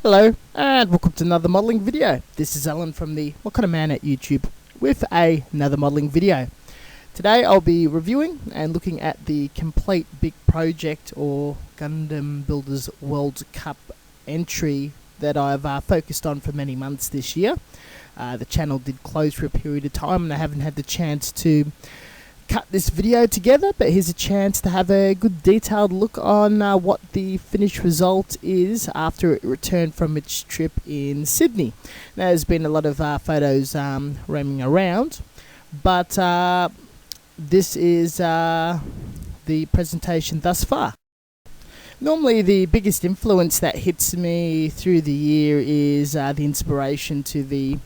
Hello and welcome to another modelling video. This is Alan from the Mokana Man at YouTube with another modelling video. Today I'll be reviewing and looking at the complete big project or Gundam Builders World Cup entry that I've focused on for many months this year. The channel did close for a period of time and I haven't had the chance to cut this video together, but here's a chance to have a good detailed look on what the finished result is after it returned from its trip in Sydney. Now, there's been a lot of photos roaming around, but this is the presentation thus far. Normally the biggest influence that hits me through the year is the inspiration to the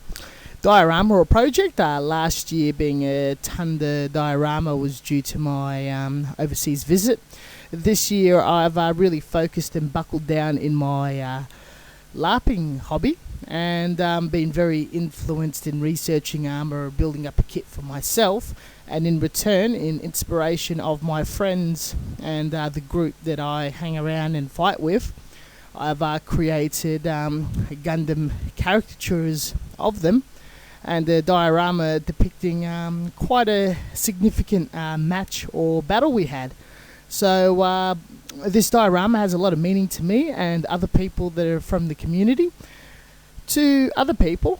Diorama or project. Last year, being a Tunda Diorama, was due to my overseas visit. This year I've really focused and buckled down in my LARPing hobby and been very influenced in researching armour, building up a kit for myself, and in return, in inspiration of my friends and the group that I hang around and fight with, I've created Gundam caricatures of them and a diorama depicting quite a significant match or battle we had. So this diorama has a lot of meaning to me and other people that are from the community. To other people,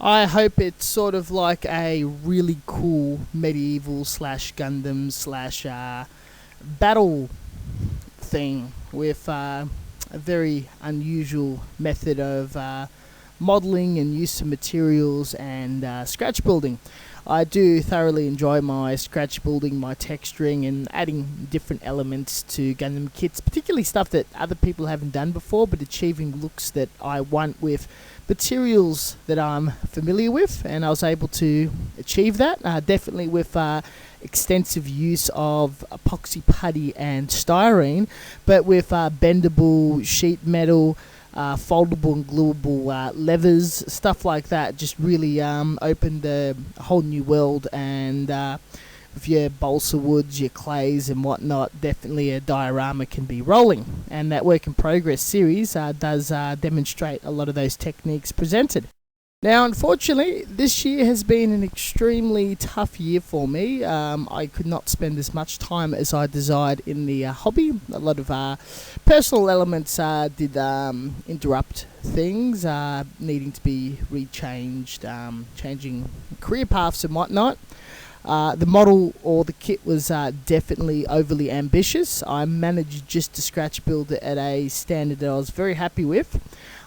I hope it's sort of like a really cool medieval slash Gundam slash battle thing with a very unusual method of modelling and use of materials and scratch building. I do thoroughly enjoy my scratch building, my texturing and adding different elements to Gundam kits, particularly stuff that other people haven't done before, but achieving looks that I want with materials that I'm familiar with, and I was able to achieve that, definitely with extensive use of epoxy putty and styrene, but with bendable sheet metal, foldable and gluable levers, stuff like that. Just really opened a whole new world, and with your balsa woods, your clays and whatnot, definitely a diorama can be rolling, and that work in progress series does demonstrate a lot of those techniques presented. Now, unfortunately, this year has been an extremely tough year for me. I could not spend as much time as I desired in the hobby. A lot of personal elements did interrupt things, needing to be rechanged, changing career paths and whatnot. The model or the kit was definitely overly ambitious. I managed just to scratch build it at a standard that I was very happy with.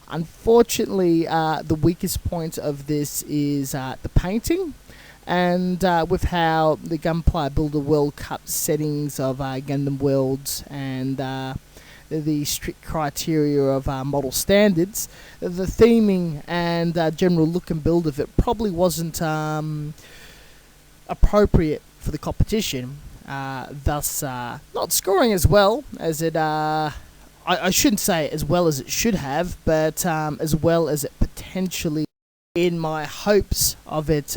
Unfortunately, the weakest point of this is the painting, and with how the Gunpla Builder World Cup settings of Gundam Worlds and the strict criteria of model standards, the theming and general look and build of it probably wasn't appropriate for the competition, thus not scoring as well as it I shouldn't say as well as it should have, but as well as it potentially, in my hopes of it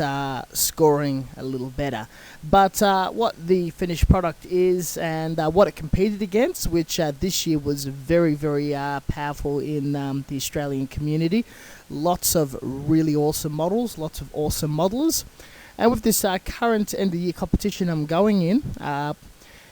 scoring a little better. But what the finished product is and what it competed against, which this year was very, very powerful in the Australian community. Lots of really awesome models, lots of awesome modelers. And with this current end of the year competition I'm going in,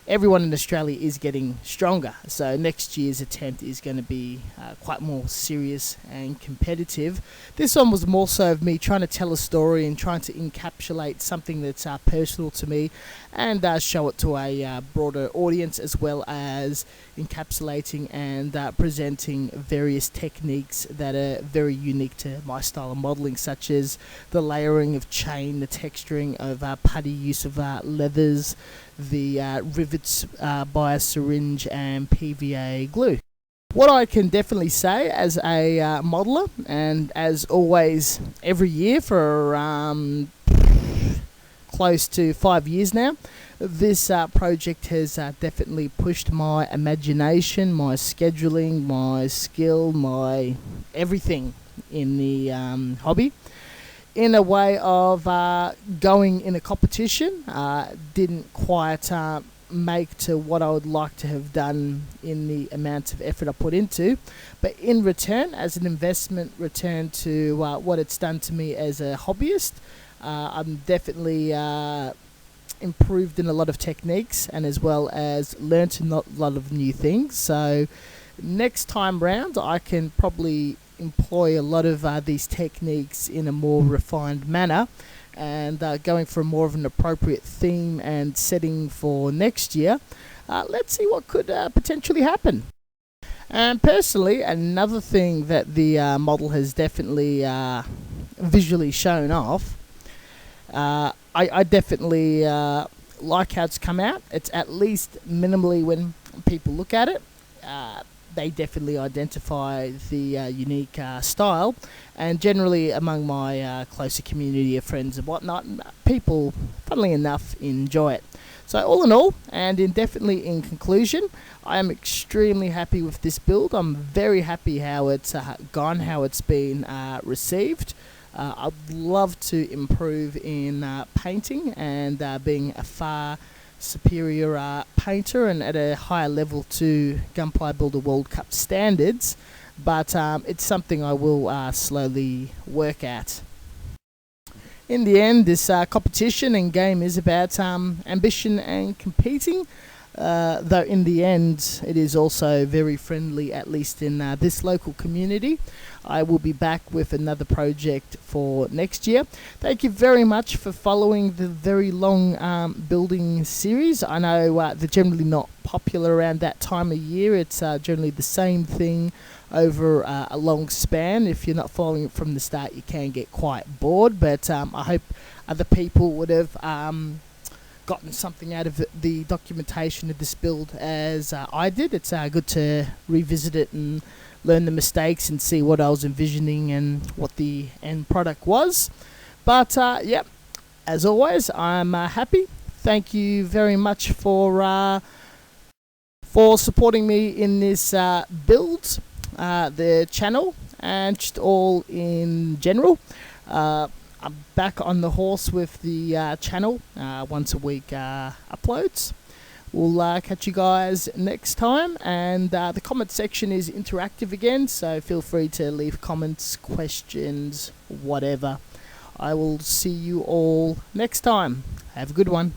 everyone in Australia is getting stronger, so next year's attempt is going to be quite more serious and competitive. This one was more so of me trying to tell a story and trying to encapsulate something that's personal to me and show it to a broader audience, as well as encapsulating and presenting various techniques that are very unique to my style of modelling, such as the layering of chain, the texturing of putty, use of leathers, the rivets by a syringe and PVA glue. What I can definitely say as a modeler, and as always every year for close to 5 years now, this project has definitely pushed my imagination, my scheduling, my skill, my everything in the hobby. In a way of going in a competition, didn't quite make to what I would like to have done in the amount of effort I put into, but in return, as an investment return to what it's done to me as a hobbyist, I'm definitely improved in a lot of techniques, and as well as learnt a lot of new things. So next time round, I can probably employ a lot of these techniques in a more refined manner, and going for more of an appropriate theme and setting for next year. Let's see what could potentially happen. And personally, another thing that the model has definitely visually shown off, I definitely like how it's come out. It's at least minimally, when people look at it, they definitely identify the unique style, and generally among my closer community of friends and whatnot, people, funnily enough, enjoy it. So all in all, and definitely in conclusion, I am extremely happy with this build. I'm very happy how it's gone, how it's been received. I'd love to improve in painting and being a far superior painter and at a higher level to Gunpla Builder World Cup standards, but it's something I will slowly work at. In the end, this competition and game is about ambition and competing, though in the end it is also very friendly, at least in this local community. I will be back with another project for next year. Thank you very much for following the very long building series. I know they're generally not popular around that time of year. It's generally the same thing over a long span. If you're not following it from the start, you can get quite bored, but I hope other people would have gotten something out of the documentation of this build as I did. It's good to revisit it and learn the mistakes and see what I was envisioning and what the end product was. But yeah, as always, I'm happy. Thank you very much for supporting me in this build, the channel, and just all in general. I'm back on the horse with the channel, once a week uploads. We'll catch you guys next time, and the comment section is interactive again, so feel free to leave comments, questions, whatever. I will see you all next time. Have a good one.